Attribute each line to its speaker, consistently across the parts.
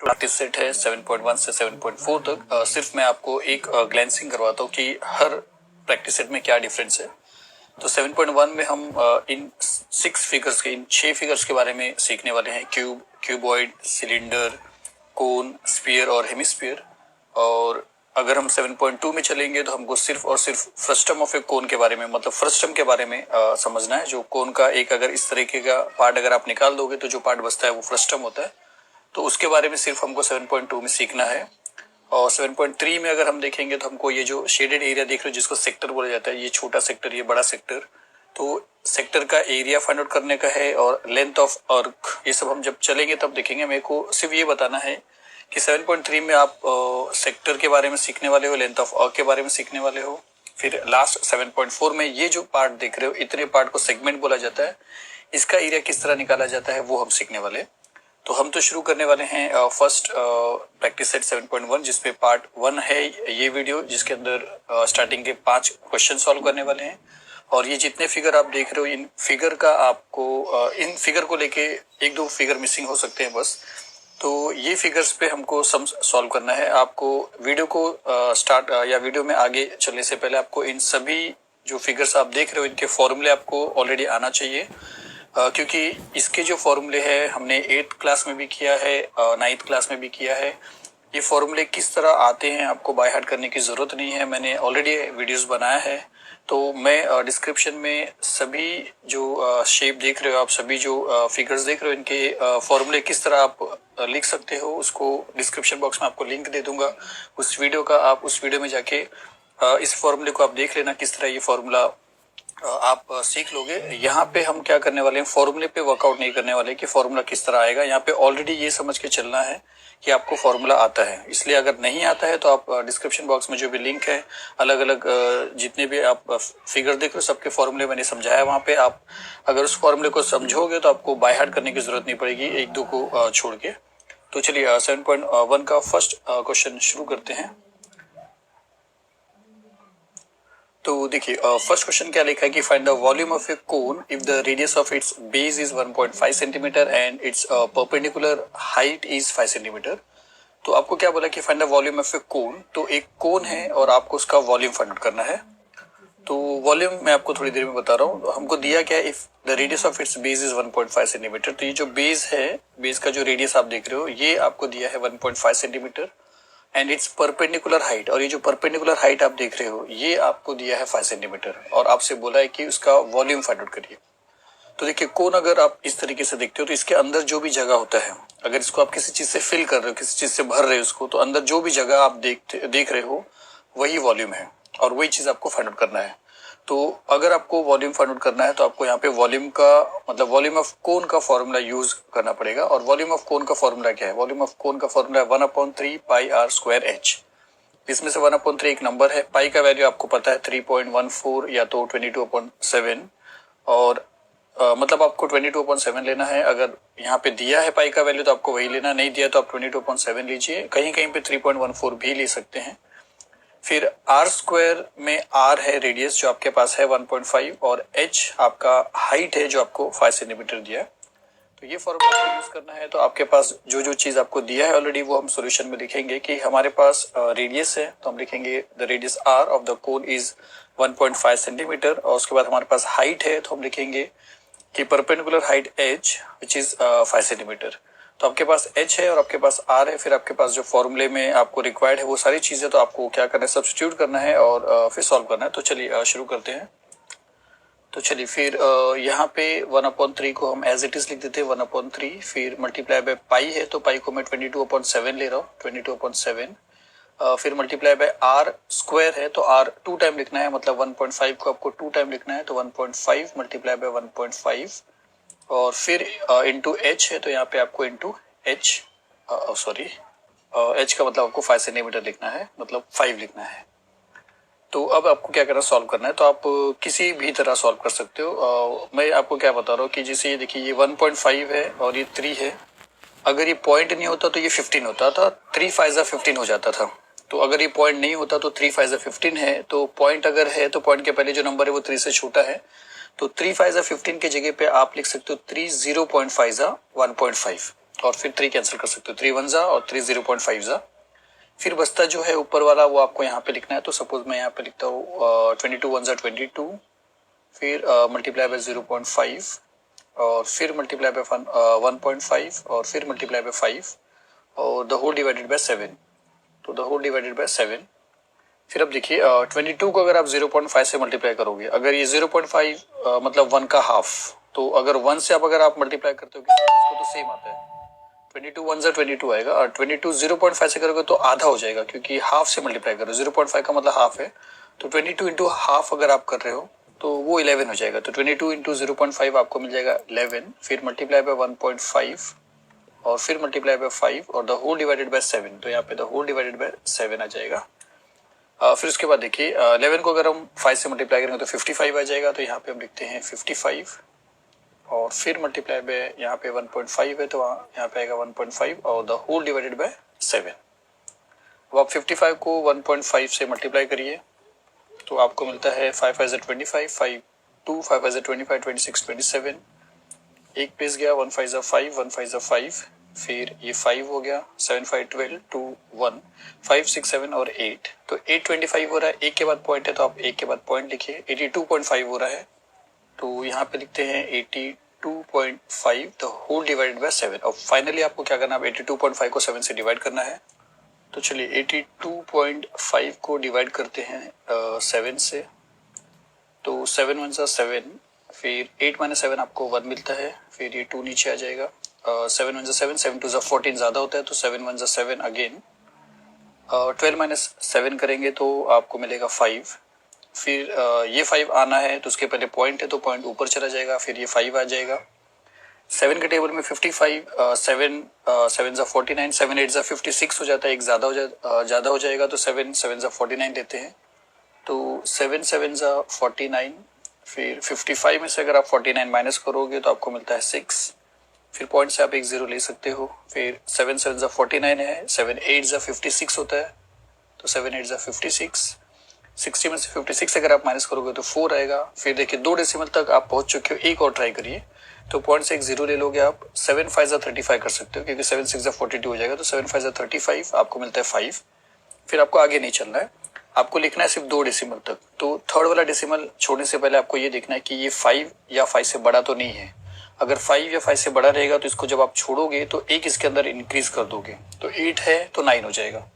Speaker 1: Practice set है 7.1 से 7.4 तक। सिर्फ मैं आपको एक ग्लैंसिंग करवाता हूँ कि हर प्रैक्टिस सेट में क्या डिफरेंस है। तो 7.1 में हम इन 6 फिगर्स के बारे में सीखने वाले हैं। क्यूब, क्यूबॉइड, सिलेंडर, कोन, स्फीयर और हेमिस्फीयर। और अगर हम 7.2 में चलेंगे तो हमको सिर्फ और सिर्फ फ्रस्टम ऑफ ए कोन के बारे में, मतलब फ्रस्टम के बारे में समझना है। जो कोन का एक अगर इस तरीके का पार्ट अगर आप निकाल दोगे तो जो पार्ट बचता है वो फ्रस्टम होता है। तो उसके बारे में सिर्फ हमको 7.2 में सीखना है। और 7.3 में अगर हम देखेंगे तो हमको ये जो शेडेड एरिया देख रहे हो जिसको सेक्टर बोला जाता है, ये छोटा सेक्टर, ये बड़ा सेक्टर, तो सेक्टर का एरिया फाइंड आउट करने का है। और लेंथ ऑफ अर्क, ये सब हम जब चलेंगे तब देखेंगे। मेरे को सिर्फ ये बताना है कि 7.3 में आप सेक्टर के बारे में सीखने वाले हो, लेंथ ऑफ अर्क के बारे में सीखने वाले हो। फिर लास्ट 7.4 में ये जो पार्ट देख रहे हो, इतने पार्ट को सेगमेंट बोला जाता है, इसका एरिया किस तरह निकाला जाता है वो हम सीखने वाले। तो हम तो शुरू करने वाले हैं फर्स्ट प्रैक्टिस सेट 7.1, जिसपे पार्ट 1 है ये वीडियो, जिसके अंदर स्टार्टिंग के 5 क्वेश्चन सॉल्व करने वाले हैं। और ये जितने फिगर आप देख रहे हो, इन फिगर का आपको इन फिगर को लेके 1-2 फिगर मिसिंग हो सकते हैं बस। तो ये फिगर्स पे हमको सम सॉल्व करना है। आपको वीडियो को स्टार्ट या वीडियो में आगे चलने से पहले आपको इन सभी जो फिगर्स आप देख रहे हो, इनके फॉर्मूले आपको ऑलरेडी आना चाहिए। क्योंकि इसके जो फॉर्मूले हैं हमने 8th क्लास में भी किया है, 9th क्लास में भी किया है। ये फॉर्मूले किस तरह आते हैं आपको बाय हार्ट करने की जरूरत नहीं है, मैंने ऑलरेडी वीडियोस बनाया है। तो मैं डिस्क्रिप्शन में सभी जो शेप देख रहे हो आप, सभी जो फिगर्स देख रहे हो, इनके फॉर्मूले किस तरह आप लिख सकते हो, उसको डिस्क्रिप्शन बॉक्स में आपको लिंक दे दूंगा उस वीडियो का। आप उस वीडियो में जाके इस फॉर्मूले को आप देख लेना, किस तरह ये फॉर्मूला आप सीख लोगे। यहाँ पे हम क्या करने वाले हैं, फॉर्मूले पे वर्कआउट नहीं करने वाले कि फॉर्मूला किस तरह आएगा। यहाँ पे ऑलरेडी ये समझ के चलना है कि आपको फॉर्मूला आता है। इसलिए अगर नहीं आता है तो आप डिस्क्रिप्शन बॉक्स में जो भी लिंक है, अलग अलग जितने भी आप फिगर देख रहे हो, सबके फॉर्मूले मैंने समझाया वहाँ पे। आप अगर उस फॉर्मूले को समझोगे तो आपको बाय हार्ट करने की जरूरत नहीं पड़ेगी, 1-2 को छोड़ के। तो चलिए 7.1 का फर्स्ट क्वेश्चन शुरू करते हैं। तो देखिए फर्स्ट क्वेश्चन क्या लिखा है कि find the volume of A cone if the radius of its base is 1.5 centimetre and it's perpendicular height is 5 centimetre. तो आपको क्या बोला कि फाइंड द वॉल्यूम ऑफ ए कोन। तो एक कोन है और आपको उसका वॉल्यूम फाइंड आउट करना है। तो वॉल्यूम मैं आपको थोड़ी देर में बता रहा हूँ। हमको दिया क्या है, if the radius of its base is 1.5 centimetre. तो ये जो बेस है, बेस का जो रेडियस आप देख रहे हो, ये आपको दिया है 1.5 centimetre and it's perpendicular height. और ये जो परपेंडिकुलर हाइट आप देख रहे हो, ये आपको दिया है 5 सेंटीमीटर और आपसे बोला है कि उसका वॉल्यूम फाइंड आउट करिए। तो देखिए कोन अगर आप इस तरीके से देखते हो तो इसके अंदर जो भी जगह होता है, अगर इसको आप किसी चीज से फिल कर रहे हो, किसी चीज से भर रहे हो उसको, तो अंदर जो भी जगह आप देख रहे हो वही वॉल्यूम है और वही चीज आपको फाइंड आउट करना है। तो अगर आपको वॉल्यूम फाइंड आउट करना है तो आपको यहाँ पे वॉल्यूम का मतलब वॉल्यूम ऑफ कोन का फॉर्मूला यूज करना पड़ेगा। और वॉल्यूम ऑफ कोन का फॉर्मूला क्या है, वॉल्यूम ऑफ कोन का फॉर्मूला है 1/3 पाई आर स्क्वायर एच। इसमें से 1/3 एक नंबर है, पाई का वैल्यू आपको पता है 3.14 या तो 22/7। और मतलब आपको 22/7 लेना है। अगर यहाँ पे दिया है पाई का वैल्यू तो आपको वही लेना, नहीं दिया तो आप 22/7 लीजिए। कहीं कहीं पे 3.14 भी ले सकते हैं। फिर आर स्क्वायर में आर है रेडियस जो आपके पास है 1.5 और एच आपका हाइट है जो आपको 5 सेंटीमीटर दिया है। तो ये फॉर्मूला यूज करना है। तो आपके पास जो जो चीज आपको दिया है ऑलरेडी वो हम सॉल्यूशन में लिखेंगे कि हमारे पास रेडियस है, तो हम लिखेंगे the radius R of the cone is 1.5 centimetre. और उसके बाद हमारे पास हाइट है तो हम लिखेंगे कि perpendicular height H which is 5 centimetre. तो आपके पास एच है और आपके पास आर है। फिर आपके पास जो फॉर्मूले में आपको रिक्वायर्ड है वो सारी चीजें, तो आपको क्या करना है, सब्स्टिट्यूट करना है और फिर सॉल्व करना है। तो चलिए शुरू करते हैं। तो चलिए फिर यहाँ पे 1/3 को हम एज इट इज लिख देते हैं 1/3। फिर मल्टीप्लाई बाय पाई है तो पाई को मैं 22/7 ले रहा हूँ, 22/7। फिर मल्टीप्लाई बाय आर स्क्वायर है तो आर 2 टाइम लिखना है, मतलब 1.5 को आपको 2 टाइम लिखना है। तो 1.5 मल्टीप्लाई बाय 1.5 और फिर इंटू एच है तो यहाँ पे आपको इंटू एच सॉरी एच का मतलब आपको 5 सेंटीमीटर लिखना है, मतलब 5 लिखना है। तो अब आपको क्या करना, सॉल्व करना है। तो आप किसी भी तरह सॉल्व कर सकते हो। मैं आपको क्या बता रहा हूँ कि जैसे ये देखिए ये 1.5 है और ये 3 है। अगर ये पॉइंट नहीं होता तो ये 15 होता था, 3 5 15 हो जाता था। तो अगर ये पॉइंट नहीं होता तो 3 5 15 है। तो पॉइंट अगर है तो पॉइंट के पहले जो नंबर है वो 3 से छोटा है। तो 3 5 15 की जगह पे आप लिख सकते हो 3 0.5 1.5। और फिर 3 कैंसिल कर सकते हो, 3 1 जा और 3 0.5 जा। फिर बचता जो है ऊपर वाला वो आपको यहाँ पे लिखना है। तो सपोज मैं यहाँ पे लिखता हूँ 22 1 जा 22, फिर मल्टीप्लाई बाय 0.5 और फिर मल्टीप्लाई बाय 1.5 और फिर मल्टीप्लाई बाय 5 और द होल डिवाइडेड बाय 7। तो द होल डिवाइडेड बाय 7। फिर अब देखिए 22 को अगर आप 0.5 से मल्टीप्लाई करोगे, अगर ये 0.5 मतलब 1 का हाफ, तो अगर 1 से अगर आप मल्टीप्लाई करते हो किसी चीज को तो सेम आता है। 22 1 जा 22 आएगा और 22 0.5 से करोगे तो आधा हो जाएगा, क्योंकि हाफ से मल्टीप्लाई करो, 0.5 का मतलब हाफ है। तो 22 इंटू हाफ अगर आप कर रहे हो तो वो 11 हो जाएगा। तो 22 इंटू 0.5 आपको मिल जाएगा 11, फिर मल्टीप्लाई बाय 1.5 और फिर मल्टीप्लाई बाय 5 और द होल डिवाइडेड बाय 7। तो यहाँ पे द होल डिवाइडेड बाय 7 आ जाएगा। फिर उसके बाद देखिए 11 को अगर हम 5 से मल्टीप्लाई करेंगे तो 55 आ जाएगा। तो यहाँ पे हम लिखते हैं 55 और फिर मल्टीप्लाई बाय यहाँ पे 1.5 है, तो यहाँ पे आएगा 1.5 और द होल डिवाइडेड बाय 7। अब आप 55 को 1.5 से मल्टीप्लाई करिए तो आपको मिलता है 5 5 25, 5 2 5 5 25 26 27, एक प्लेस गया, 1 5 5 1 5 5, फिर ये 5 हो गया, 7 5 12 2 1 5 6 7 और 8। तो 825 हो रहा है, एक के बाद पॉइंट है तो आप एक के बाद पॉइंट लिखिए। 82.5 हो रहा है तो यहाँ पे लिखते हैं 82.5 द होल डिवाइडेड बाय 7। अब फाइनली आपको क्या करना है, 82.5 को 7 से डिवाइड करना है। तो चलिए 82.5 को डिवाइड करते हैं 7 से। तो 7 1 जा 7, फिर 8 माइनस 7 आपको 1 मिलता है, फिर ये 2 नीचे आ जाएगा। 7 1 जा 7, 7 2 जा 14 ज्यादा होता है तो 7 1 जा 7 अगेन। 12 माइनस 7 करेंगे तो आपको मिलेगा 5। फिर ये 5 आना है तो उसके पहले पॉइंट है तो पॉइंट ऊपर चला जाएगा, फिर ये 5 आ जाएगा। 7 के टेबल में 55, 7 7 जा 49, 7 8 जा 56 हो जाता है, एक ज्यादा हो जाएगा तो 7 7 जा 49 लेते हैं। तो 7 7 जा 49, फिर 55 में से अगर आप 49 माइनस करोगे तो आपको मिलता है 6। फिर पॉइंट से आप एक 0 ले सकते हो। फिर 7 7 जा 49 है, 7 8 जा 56 होता है तो 7 8 जा 56, 60 में से 56 अगर आप माइनस करोगे तो 4 आएगा। फिर देखिए 2 डेसिमल तक आप पहुंच चुके हो, एक और ट्राई करिए। तो पॉइंट से एक 0 ले लोगे आप, 7 5 जा 35 कर सकते हो क्योंकि 7 6 जा 42 हो जाएगा। तो 7 5 जा 35 आपको मिलता है 5। फिर आपको आगे नहीं चलना है, आपको लिखना है सिर्फ 2 डेसिमल तक। तो थर्ड वाला डेसिमल छोड़ने से पहले आपको ये देखना है कि ये 5 या 5 से बड़ा तो नहीं है। अगर 5 या 5 से बड़ा रहेगा तो इसको जब आप छोड़ोगे तो एक इसके अंदर इंक्रीज कर दोगे, तो 8 है तो 9 हो जाएगा।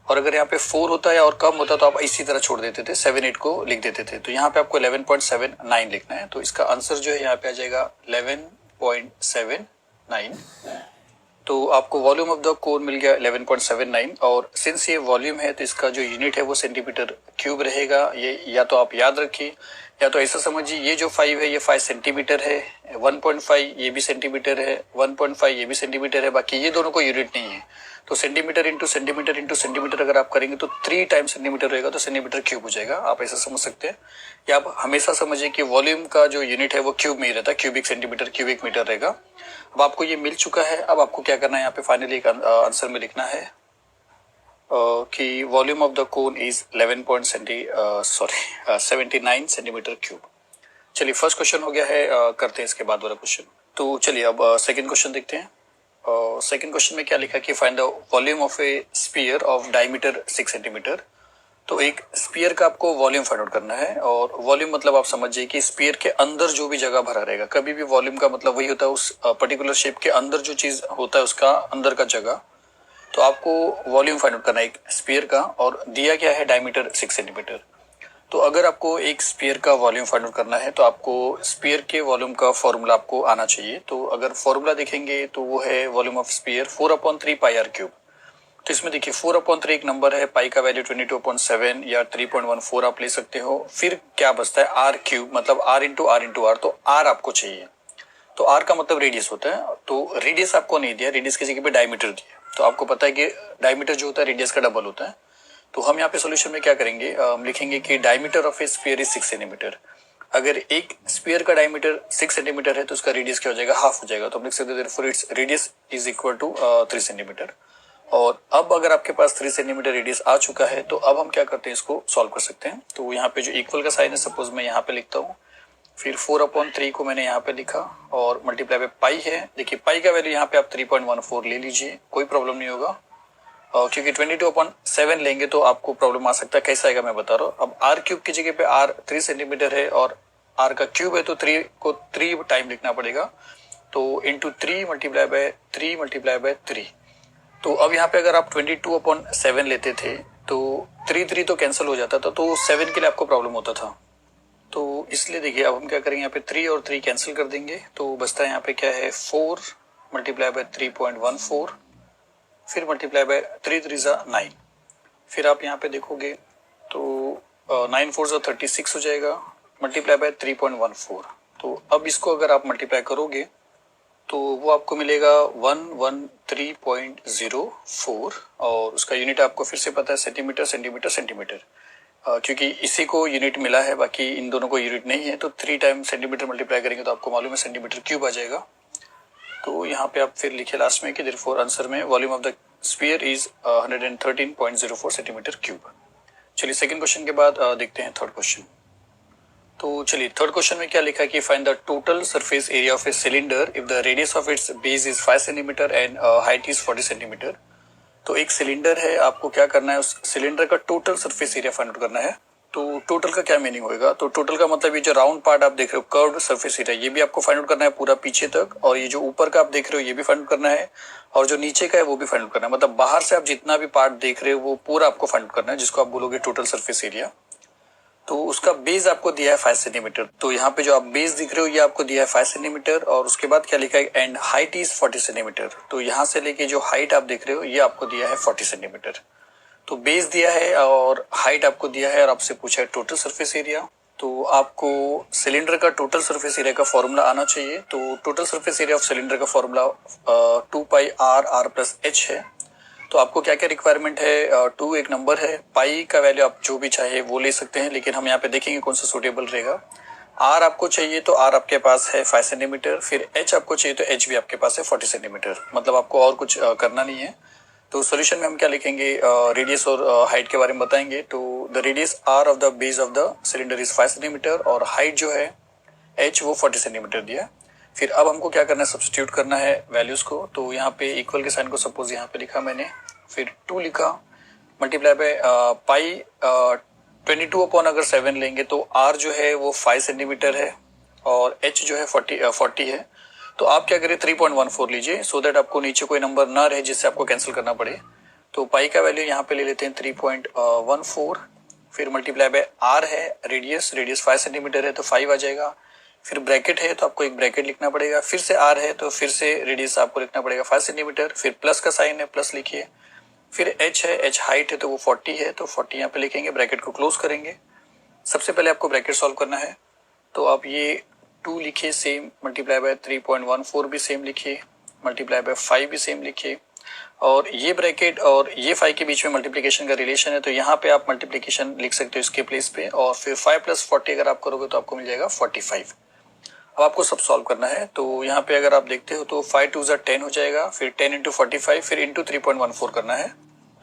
Speaker 1: और अगर यहाँ पे 4 होता है और कम होता तो आप इसी तरह छोड़ देते थे, 7 8 को लिख देते थे। तो यहाँ पे आपको 11.79 लिखना है। तो इसका आंसर जो है यहाँ पे आ जाएगा 11.79। तो आपको वॉल्यूम ऑफ द कोन मिल गया 11.79। और सिंस ये वॉल्यूम है तो इसका जो यूनिट है वो सेंटीमीटर क्यूब रहेगा। ये या तो आप याद रखिए या तो ऐसा समझिए, ये जो 5 है ये 5 सेंटीमीटर है, 1.5 ये भी सेंटीमीटर है, 1.5 ये भी सेंटीमीटर है, बाकी ये दोनों को यूनिट नहीं है। तो centimetre into centimetre into centimetre अगर आप करेंगे तो 3 टाइम्स सेंटीमीटर रहेगा तो सेंटीमीटर क्यूब हो जाएगा। आप ऐसा समझ सकते हैं। या आप हमेशा समझिए कि वॉल्यूम का जो यूनिट है वो क्यूब में ही रहता है, क्यूबिक सेंटीमीटर क्यूबिक मीटर रहेगा। अब आपको ये मिल चुका है। अब आपको क्या करना है, यहाँ पे फाइनली एक आंसर में लिखना है कि volume of the cone is 79 centimetre cube. चलिए फर्स्ट क्वेश्चन हो गया है, करते हैं इसके बाद वाला क्वेश्चन। तो चलिए अब सेकंड क्वेश्चन देखते हैं। सेकंड क्वेश्चन में क्या लिखा कि find the volume of A sphere of diameter 6 centimetre. तो एक स्पीयर का आपको वॉल्यूम फाइंड आउट करना है। और वॉल्यूम मतलब आप समझिए कि स्पीयर के अंदर जो भी जगह भरा रहेगा, कभी भी वॉल्यूम का मतलब वही होता है उस पर्टिकुलर शेप के अंदर जो चीज होता है उसका अंदर का जगह। तो आपको वॉल्यूम फाइंड आउट करना है एक स्पीयर का, और दिया क्या है डायमीटर 6 सेंटीमीटर। तो अगर आपको एक स्पीयर का वॉल्यूम फाइंड आउट करना है तो आपको स्पीयर के वॉल्यूम का फॉर्मूला आपको आना चाहिए। तो अगर फॉर्मूला देखेंगे तो वो है volume of sphere 4/3 pi R cube. तो इसमें देखिए 4/3 एक नंबर है, पाई का वैल्यू 22.7 या 3.14 आप ले सकते हो। फिर क्या बचता है आर क्यूब, मतलब R into R into R. तो आर आपको चाहिए, तो आर का मतलब रेडियस होता है। तो रेडियस आपको नहीं दिया, रेडियस की जगह पे डायमीटर दिया। तो आपको पता है कि डायमीटर जो होता है रेडियस का डबल होता है। तो हम यहाँ पे सोल्यूशन में क्या करेंगे, हम लिखेंगे कि diameter of A sphere is 6 centimetre. अगर एक स्फीयर का डायमीटर 6 सेंटीमीटर है तो उसका रेडियस क्या हो जाएगा, हाफ हो जाएगा। तो हम लिख सकते हैं it's radius is equal to 3 centimetre. और अब अगर आपके पास 3 सेंटीमीटर रेडियस आ चुका है तो अब हम क्या करते हैं, इसको सॉल्व कर सकते हैं। तो यहाँ पे जो इक्वल का साइन है, सपोज मैं यहाँ पे लिखता हूँ फिर 4/3 को मैंने यहाँ पे लिखा और मल्टीप्लाई बाय पाई है। देखिए पाई का वैल्यू यहाँ पे आप 3.14 ले लीजिए, कोई प्रॉब्लम नहीं होगा। क्योंकि 22/7 लेंगे तो आपको प्रॉब्लम आ सकता है। कैसा आएगा मैं बता रहा हूँ। अब आर क्यूब की जगह पे आर 3 सेंटीमीटर है और आर का क्यूब है तो 3 को 3 टाइम लिखना पड़ेगा। तो into 3 multiply by 3 multiply by 3। तो अब यहाँ पे अगर आप 22/7 लेते थे तो 3 तो कैंसिल हो जाता था, तो 7 के लिए आपको प्रॉब्लम होता था। तो इसलिए देखिए अब हम क्या करेंगे, यहाँ पे 3 और 3 कैंसिल कर देंगे तो बचता है यहाँ पे क्या है 4 मल्टीप्लाई बाय 3.14 फिर मल्टीप्लाई बाय 3 3 9। फिर आप यहाँ पे देखोगे तो 9 4 36 हो जाएगा मल्टीप्लाई बाय 3.14। तो अब इसको अगर आप मल्टीप्लाई करोगे तो वो आपको मिलेगा 113.04 और उसका यूनिट आपको फिर से पता है सेंटीमीटर सेंटीमीटर सेंटीमीटर। क्योंकि इसी को यूनिट मिला है, बाकी इन दोनों को यूनिट नहीं है। तो 3 टाइम सेंटीमीटर मल्टीप्लाई करेंगे तो आपको मालूम है सेंटीमीटर क्यूब आ जाएगा। तो यहाँ पे आप फिर लिखे लास्ट में कि देयरफॉर आंसर में volume of the sphere is 113.04 centimetre cube. चलिए सेकंड क्वेश्चन के बाद देखते हैं थर्ड क्वेश्चन। तो चलिए थर्ड क्वेश्चन में क्या लिखा है कि find the total surface area of a cylinder if the radius of its base is 5 centimetre and height is 40 centimetre. तो एक सिलेंडर है, आपको क्या करना है, उस सिलेंडर का total surface area find out करना है। तो टोटल का क्या मीनिंग होगा, तो टोटल का मतलब ये जो राउंड पार्ट आप देख रहे हो कर्व्ड सरफेस एरिया, ये भी आपको फाइंड आउट करना है पूरा पीछे तक, और ये जो ऊपर का आप देख रहे हो ये भी फाइंड आउट करना है, और जो नीचे का है वो भी फाइंड आउट करना है। मतलब बाहर से आप जितना भी पार्ट देख रहे हो वो पूरा आपको फाइंड आउट करना है, जिसको आप बोलोगे टोटल सरफेस एरिया। तो उसका बेस आपको दिया है 5 सेंटीमीटर। तो यहाँ पे जो आप बेस दिख रहे हो ये आपको दिया है 5 सेंटीमीटर, और उसके बाद क्या लिखा है एंड हाइट इज 40 सेंटीमीटर। तो यहाँ से लेके जो हाइट आप देख रहे हो ये आपको दिया है 40 सेंटीमीटर। तो बेस दिया है और हाइट आपको दिया है और आपसे पूछा है टोटल सरफेस एरिया। तो आपको सिलेंडर का टोटल सरफेस एरिया का फॉर्मूला आना चाहिए। तो total surface area of cylinder का फॉर्मूला 2πr/h है। तो आपको क्या क्या रिक्वायरमेंट है, 2 एक नंबर है, पाई का वैल्यू आप जो भी चाहे वो ले सकते हैं, लेकिन हम यहाँ पे देखेंगे कौन सा सूटेबल रहेगा। आर आपको चाहिए तो आर आपके पास है 5 सेंटीमीटर, फिर एच आपको चाहिए तो एच भी आपके पास है 40 सेंटीमीटर। मतलब आपको और कुछ करना नहीं है। तो सॉल्यूशन में हम क्या लिखेंगे, रेडियस और हाइट के बारे में बताएंगे। तो the radius R of the base of the cylinder is 5 centimetre और हाइट जो है एच वो 40 सेंटीमीटर दिया है। फिर अब हमको क्या करना है, सब्स्टिट्यूट करना है वैल्यूज को। तो यहाँ पे इक्वल के साइन को सपोज यहाँ पे लिखा मैंने, फिर 2 लिखा मल्टीप्लाई बाय पाई 22/7 लेंगे तो आर जो है वो 5 सेंटीमीटर है और एच जो है 40 है। तो आप क्या करें 3.14 लीजिए, सो दैट आपको नीचे कोई नंबर ना रहे जिससे आपको कैंसिल करना पड़े। तो पाई का वैल्यू यहाँ पे ले लेते हैं 3.14, फिर मल्टीप्लाई बाय आर है रेडियस 5 सेंटीमीटर है तो 5 आ जाएगा। फिर ब्रैकेट है तो आपको एक ब्रैकेट लिखना पड़ेगा, फिर से आर है तो फिर से रेडियस आपको लिखना पड़ेगा 5 सेंटीमीटर, फिर प्लस का साइन है प्लस लिखिए, फिर एच है, एच हाइट है तो वो 40 है तो 40 यहाँ पे लिखेंगे, ब्रैकेट को क्लोज करेंगे। सबसे पहले आपको ब्रैकेट सॉल्व करना है। तो आप ये 2 लिखिए सेम, मल्टीप्लाई बाय 3.14 भी सेम लिखिए, मल्टीप्लाई बाय 5 भी सेम लिखिए, और ये ब्रैकेट और ये 5 के बीच में मल्टीप्लिकेशन का रिलेशन है तो यहाँ पे आप मल्टीप्लिकेशन लिख सकते हो इसके प्लेस पे, और फिर 5 + 40 अगर आप करोगे तो आपको मिल जाएगा 45। अब आपको सब सॉल्व करना है। तो यहाँ पे अगर आप देखते हो तो 5 2 10 हो जाएगा, फिर 10 × 45 फिर इंटू 3.14 करना है।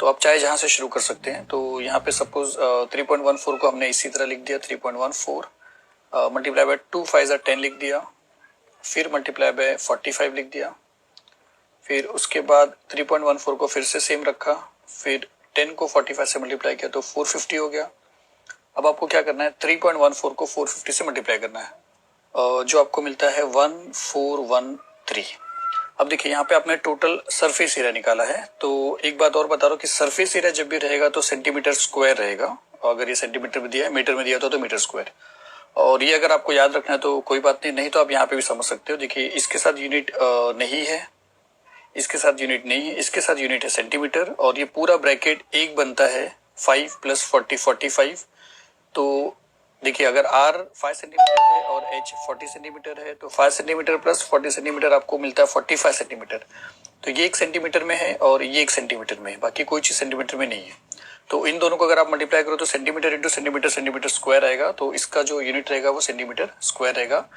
Speaker 1: तो आप चाहे जहां से शुरू कर सकते हैं। तो यहाँ पे सपोज 3.14 को हमने इसी तरह लिख दिया 3.14 मल्टीप्लाई बाय 2 5 10 लिख दिया, फिर मल्टीप्लाई बाय 45 लिख दिया, फिर उसके बाद 3.14 को फिर से सेम रखा, फिर 10 को 45 से मल्टीप्लाई किया तो 450 हो गया। अब आपको क्या करना है, 3.14 को 450 से मल्टीप्लाई करना है, जो आपको मिलता है 1413। अब देखिए यहाँ पे आपने टोटल सरफेस एरिया निकाला है। तो एक बात और बता रहा हूँ कि सरफेस एरिया जब भी रहेगा तो सेंटीमीटर स्क्वायर रहेगा, अगर ये सेंटीमीटर में दिया है, मीटर में दिया तो मीटर स्क्वायर। और ये अगर आपको याद रखना है तो कोई बात नहीं तो आप यहाँ पे भी समझ सकते हो। देखिए इसके साथ यूनिट नहीं है, इसके साथ यूनिट नहीं है, इसके साथ यूनिट है सेंटीमीटर, और ये पूरा ब्रैकेट एक बनता है 5 + 40 45। तो देखिए अगर R 5 सेंटीमीटर है और H 40 सेंटीमीटर है तो 5 सेंटीमीटर + 40 सेंटीमीटर आपको मिलता है 45 सेंटीमीटर। तो ये 1 सेंटीमीटर में है और ये 1 सेंटीमीटर में है, बाकी कोई चीज सेंटीमीटर में नहीं है। तो इन दोनों को अगर आप मल्टीप्लाई करो तो centimetre into centimetre centimetre square आएगा, तो इसका जो यूनिट रहेगा वो सेंटीमीटर स्क्वायर रहेगा।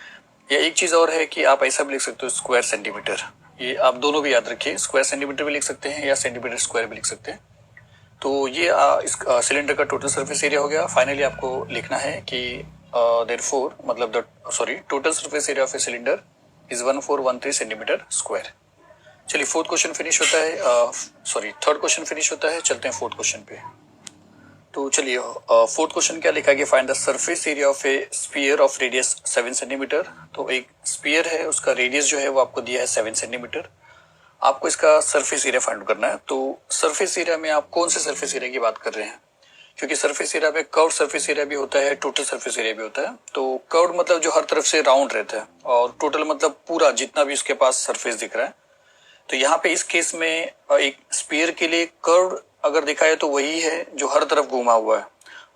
Speaker 1: या एक चीज और है कि आप ऐसा भी लिख सकते हो स्क्वायर सेंटीमीटर, ये आप दोनों भी याद रखिए, स्क्वायर सेंटीमीटर भी लिख सकते हैं या सेंटीमीटर स्क्वायर भी लिख सकते हैं। तो ये इस सिलेंडर का टोटल सरफेस एरिया हो गया। फाइनली आपको लिखना है कि देयरफॉर मतलब total surface area of a cylinder is 1413 centimetre square. चलिए फोर्थ क्वेश्चन फिनिश होता है, थर्ड क्वेश्चन फिनिश होता है, चलते हैं फोर्थ क्वेश्चन पे। तो चलिए फोर्थ क्वेश्चन क्या लिखा है कि find the surface area of A sphere of radius 7 centimetre. तो एक स्फीयर है, उसका रेडियस जो है वो आपको दिया है 7 सेंटीमीटर। आपको इसका सरफेस एरिया फाइंड करना है। तो सरफेस एरिया में आप कौन से सरफेस एरिया की बात कर रहे हैं, क्योंकि सरफेस एरिया में कर्व सरफेस एरिया भी होता है, टोटल सरफेस एरिया भी होता है। तो कर्व मतलब जो हर तरफ से राउंड रहता है, और टोटल मतलब पूरा जितना भी उसके पास सरफेस दिख रहा है। तो यहाँ पे इस केस में एक स्फीयर के लिए कर्व अगर देखा है तो वही है जो हर तरफ घूमा हुआ है,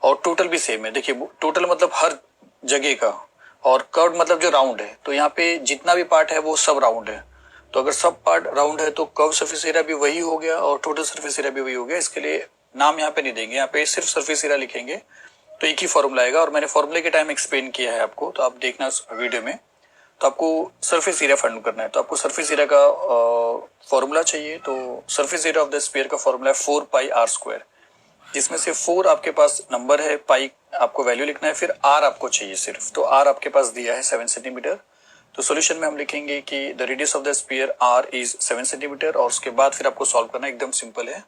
Speaker 1: और टोटल भी सेम है। देखिए टोटल मतलब हर जगह का, और कर्व मतलब जो राउंड है। तो यहाँ पे जितना भी पार्ट है वो सब राउंड है। तो अगर सब पार्ट राउंड है तो कर्व सरफेस एरिया भी वही हो गया और टोटल सरफेस एरिया भी वही हो गया। इसके लिए नाम यहाँ पे नहीं देंगे, यहाँ पे सिर्फ सरफेस एरिया लिखेंगे। तो एक ही फॉर्मूला आएगा, और मैंने फॉर्मूले के टाइम एक्सप्लेन किया है आपको, तो आप देखना वीडियो में। तो आपको सरफेस एरिया फाइंड करना है। तो आपको सरफेस एरिया का फॉर्मूला चाहिए। तो surface area of the sphere का फॉर्मूला है 4 पाई आर स्क्वायर, जिसमें से 4 आपके पास नंबर है, पाई आपको वैल्यू लिखना है, फिर आर आपको चाहिए सिर्फ। तो आर आपके पास दिया है 7 सेंटीमीटर। तो सॉल्यूशन में हम लिखेंगे कि the radius of the sphere R is 7 centimetre, और उसके बाद फिर आपको सॉल्व करना, एकदम सिंपल है।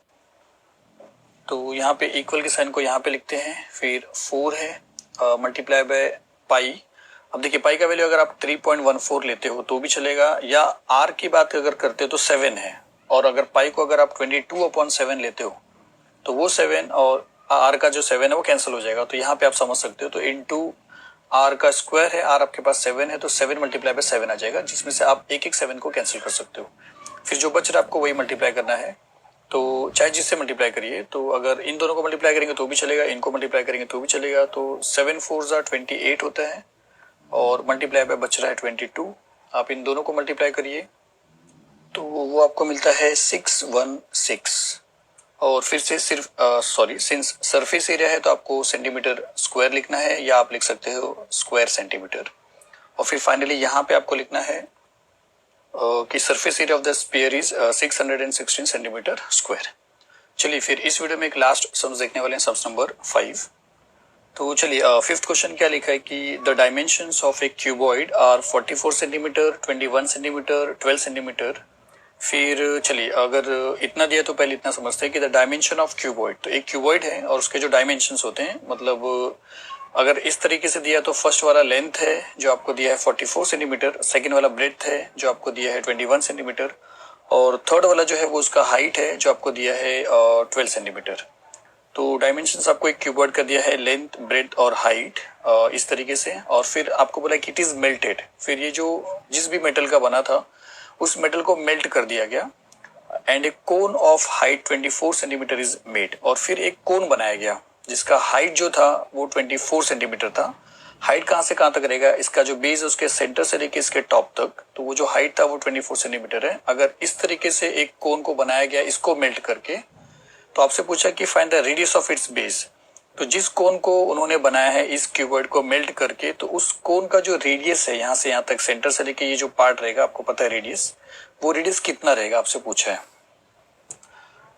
Speaker 1: तो यहाँ पे इक्वल के साइन को यहाँ पे लिखते हैं, फिर 4 है मल्टीप्लाई बाय पाई। अब देखिए पाई का वैल्यू अगर आप 3.14 लेते हो तो भी चलेगा, या आर की बात अगर करते हो तो 7 है, और अगर पाई को अगर आप 22/7 लेते हो तो वो 7 और आर का जो 7 है वो कैंसिल हो जाएगा। तो यहाँ पे आप समझ सकते हो। तो इंटू आर का स्क्वायर है, आर आपके पास 7 है, तो 7 मल्टीप्लाई बाय 7 आ जाएगा, जिसमें से आप एक एक 7 को कैंसिल कर सकते हो। फिर जो बच रहा है आपको वही मल्टीप्लाई करना है। तो चाहे जिससे मल्टीप्लाई करिए, तो अगर इन दोनों को मल्टीप्लाई करेंगे तो भी चलेगा, इनको मल्टीप्लाई करेंगे तो भी चलेगा। तो 7 4 28 होता है, और मल्टीप्लाई बाय बच रहा है 22। आप इन दोनों को मल्टीप्लाई करिए तो वो आपको मिलता है 616। और फिर से सिर्फ सिंस सरफेस एरिया है तो आपको सेंटीमीटर स्क्वायर लिखना है, या आप लिख सकते हो स्क्वायर सेंटीमीटर। और फिर फाइनली यहाँ पे आपको लिखना है कि surface area of the sphere is 616 centimetre square. चलिए फिर इस वीडियो में एक लास्ट सम्स देखने वाले हैं, सम्स नंबर 5। तो चलिए फिफ्थ क्वेश्चन क्या लिखा है कि the dimensions of a cuboid are 44 centimetre, 21 centimetre, 12 centimetre. फिर चलिए अगर इतना दिया तो पहले इतना समझते हैं कि द डायमेंशन ऑफ क्यूबॉइड। तो एक क्यूबॉइड है और उसके जो डायमेंशंस होते हैं, मतलब अगर इस तरीके से दिया तो फर्स्ट वाला लेंथ है जो आपको दिया है 44 सेंटीमीटर, सेकेंड वाला ब्रेड्थ है जो आपको दिया है 21 सेंटीमीटर, और थर्ड वाला जो है वो उसका हाइट है जो आपको दिया है 12 सेंटीमीटर। तो डायमेंशंस आपको एक क्यूबॉइड का दिया है, लेंथ, ब्रेड्थ और हाइट इस तरीके से। और फिर आपको बोला कि इट इज मेल्टेड। फिर ये जो जिस भी मेटल का बना था उस मेटल को मेल्ट कर दिया गया, and A cone of height 24 centimetre is made. और फिर एक कोन बनाया गया जिसका हाइट जो था वो 24 सेंटीमीटर था। हाइट कहाँ से कहाँ तक रहेगा, इसका जो बेस है उसके सेंटर से लेके इसके टॉप तक, तो वो जो हाइट था वो 24 सेंटीमीटर है। अगर इस तरीके से एक कोन को बनाया गया इसको मेल्ट करके, तो आपसे पूछा कि find the radius of its base. तो जिस कोन को उन्होंने बनाया है इस क्यूबॉइड को मेल्ट करके, तो उस कोन का जो रेडियस है यहाँ से यहाँ तक सेंटर से लेके ये जो पार्ट रहेगा, आपको पता है रेडियस, वो रेडियस कितना रहेगा आपसे पूछा है।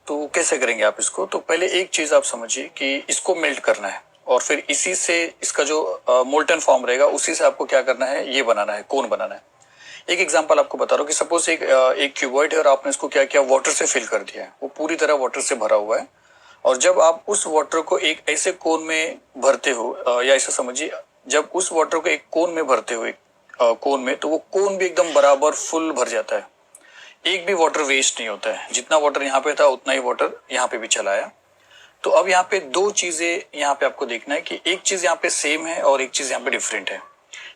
Speaker 1: तो कैसे करेंगे आप इसको, तो पहले एक चीज आप समझिए कि इसको मेल्ट करना है, और फिर इसी से इसका जो मोल्टन फॉर्म रहेगा उसी से आपको क्या करना है, ये बनाना है, कोन बनाना है। एक एग्जांपल आपको बता रहा हूँ कि सपोज एक क्यूबॉइड है और आपने इसको क्या किया, वाटर से फिल कर दिया है, वो पूरी तरह वाटर से भरा हुआ है। और जब आप उस वाटर को एक ऐसे कोन में भरते हो, या ऐसा समझिए, जब उस वाटर को एक कोन में भरते हो, एक कोन में, तो वो कोन भी एकदम बराबर फुल भर जाता है, एक भी वाटर वेस्ट नहीं होता है। जितना वाटर यहाँ पे था उतना ही वाटर यहाँ पे भी चला आया। तो अब यहाँ पे दो चीजें यहाँ पे आपको देखना है कि एक चीज यहाँ पे सेम है और एक चीज यहाँ पे डिफरेंट है।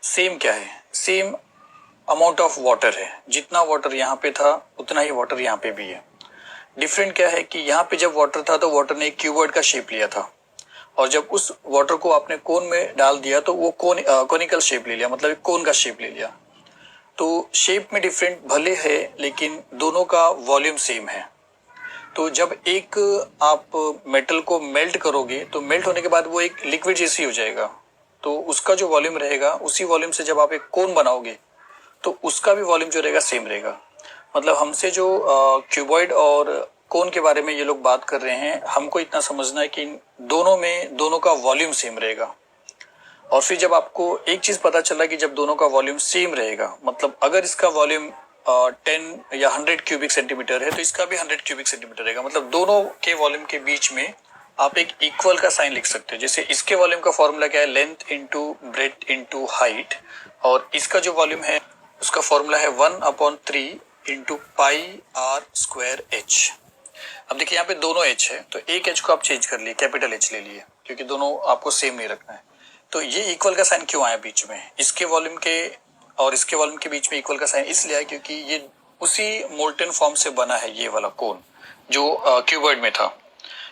Speaker 1: सेम क्या है, सेम अमाउंट ऑफ वाटर है, जितना वाटर यहाँ पे था उतना ही वाटर यहाँ पे भी है। डिफरेंट क्या है कि यहाँ पे जब वाटर था तो वाटर ने एक क्यूबॉइड का शेप लिया था, और जब उस वाटर को आपने कोन में डाल दिया तो वो कोनिकल शेप ले लिया, मतलब एक कोन का शेप ले लिया। तो शेप में डिफरेंट भले है लेकिन दोनों का वॉल्यूम सेम है। तो जब एक आप मेटल को मेल्ट करोगे तो मेल्ट होने के बाद वो एक लिक्विड जैसी हो जाएगा, तो उसका जो वॉल्यूम रहेगा उसी वॉल्यूम से जब आप एक कोन बनाओगे तो उसका भी वॉल्यूम जो रहेगा सेम रहेगा। मतलब हमसे जो क्यूबॉइड और कोन के बारे में ये लोग बात कर रहे हैं, हमको इतना समझना है कि दोनों में दोनों का वॉल्यूम सेम रहेगा। और फिर जब आपको एक चीज पता चला कि जब दोनों का वॉल्यूम सेम रहेगा, मतलब अगर इसका वॉल्यूम 10 या 100 क्यूबिक सेंटीमीटर है तो इसका भी 100 क्यूबिक सेंटीमीटर रहेगा, मतलब दोनों के वॉल्यूम के बीच में आप एक इक्वल का साइन लिख सकते हो। जैसे इसके वॉल्यूम का फॉर्मूला क्या है, length into breadth into height, और इसका जो वॉल्यूम है उसका फॉर्मूला है 1/3 into pi R square H. अब देखिए यहाँ पे दोनों एच है तो एक एच को आप चेंज कर लिए, कैपिटल एच ले लिए, क्योंकि दोनों आपको सेम नहीं रखना है। तो ये इक्वल का साइन क्यों आया बीच में, इसके वॉल्यूम के और इसके वॉल्यूम के बीच में इक्वल का साइन इसलिए आया क्योंकि ये उसी मोल्टन फॉर्म से बना है, ये वाला कोन जो क्यूबॉइड में था,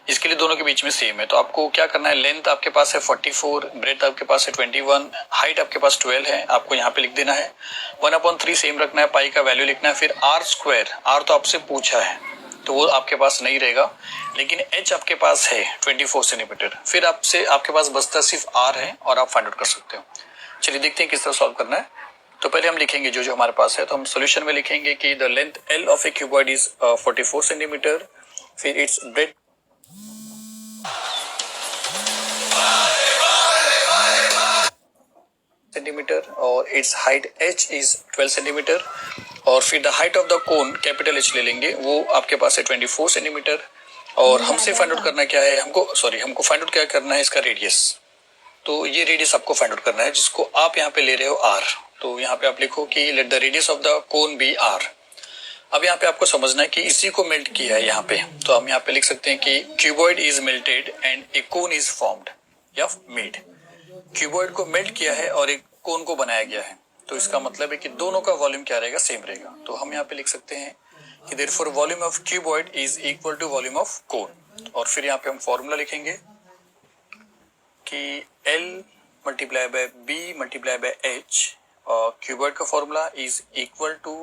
Speaker 1: इसके लिए दोनों के बीच में सेम है। तो आपको क्या करना है, लेंथ आपके पास है 44, ब्रेथ आपके पास है 21, हाइट आपके पास 12 है, आपको यहाँ पे लिख देना है 1/3 सेम रखना है, पाई का वैल्यू लिखना है, फिर आर स्क्वायर, आर तो आपसे पूछा है तो वो आपके पास नहीं रहेगा, लेकिन एच आपके पास है 24 सेंटीमीटर, फिर आपसे आपके पास बचता सिर्फ आर है और आप फाइंड आउट कर सकते हो। चलिए देखते हैं किस तरह सॉल्व करना है। तो पहले हम लिखेंगे जो जो हमारे पास है, तो हम सोल्यूशन में लिखेंगे कि the length L of a cuboid is 44 centimetre, फिर इट्स ब्रेथ सेंटीमीटर और it's height h is 12 centimetre, और फिर the height of the cone capital H ले लेंगे, वो आपके पास है 24 सेंटीमीटर, और हमसे फाइंड आउट करना क्या है, हमको फाइंड आउट क्या करना है, इसका रेडियस। तो ये रेडियस आपको फाइंड आउट करना है जिसको आप यहाँ पे ले रहे हो r। तो यहाँ पे आप लिखो कि let the radius of the cone be r। अब यहाँ पे आपको समझना है कि इसी को मेल्ट किया है यहाँ पे, तो हम यहाँ पे लिख सकते हैं कि cuboid is melted and A cone is formed या मेड। क्यूबॉइड को मेल्ट किया है और एक कोन को बनाया गया है, तो इसका मतलब है कि दोनों का वॉल्यूम क्या रहेगा, सेम रहेगा। तो हम यहाँ पे लिख सकते हैं कि therefore volume of cuboid is equal to volume of cone, और फिर यहाँ पे हम फॉर्मूला लिखेंगे कि L multiply by B multiply by H, cuboid का फॉर्मूला इज इक्वल टू